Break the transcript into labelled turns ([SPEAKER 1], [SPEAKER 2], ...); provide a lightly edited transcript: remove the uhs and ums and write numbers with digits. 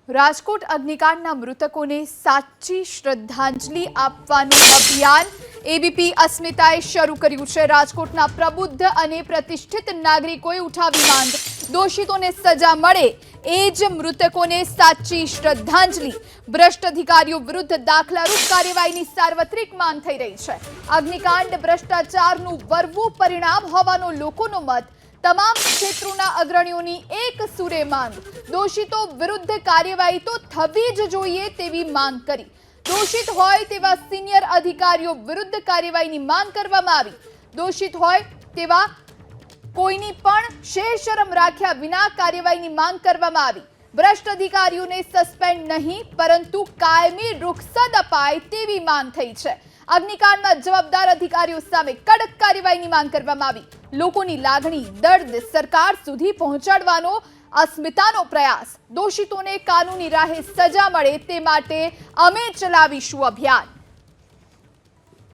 [SPEAKER 1] રાજકોટ અગ્નિકાંડના મૃતકોને સાચી શ્રદ્ધાંજલિ આપવાનું અભિયાન એબીપી અસ્મિતાએ શરૂ કર્યું છે। રાજકોટના પ્રબુદ્ધ અને પ્રતિષ્ઠિત નાગરિકોએ ઉઠાવી માંગ, દોષિતોને સજા મળે એ જ મૃતકોને સાચી શ્રદ્ધાંજલિ। ભ્રષ્ટ અધિકારીઓ વિરુદ્ધ દાખલારૂપ કાર્યવાહીની સાર્વત્રિક માંગ થઈ રહી છે। અગ્નિકાંડ ભ્રષ્ટાચારનું વરવું પરિણામ હોવાનો લોકોનો મત। તમામ ક્ષેત્રોના અગ્રણીઓની એક સુરે માંગ, દોષિતો વિરુદ્ધ કાર્યવાહી તો થવી જ જોઈએ તેવી માંગ કરી। દોષિત હોય તેવા સિનિયર અધિકારીઓ વિરુદ્ધ કાર્યવાહીની માંગ કરવામાં આવી। દોષિત હોય તેવા કોઈની પણ શેષરમ રાખ્યા વિના કાર્યવાહીની માંગ કરવામાં આવી। ભ્રષ્ટ અધિકારીઓને સસ્પેન્ડ નહીં પરંતુ કાયમી રૂખસદ અપાય તેવી માંગ થઈ છે। અગ્નિકાંડમાં જવાબદાર અધિકારીઓ સામે કડક કાર્યવાહીની માંગ કરવામાં આવી। લોકોની લાગણી, દર્દ સરકાર સુધી પહોંચાડવાનો અસ્મિતાનો પ્રયાસ। દોષિતોને કાનૂની રાહે સજા મળે તે માટે અમે ચલાવીશું અભિયાન।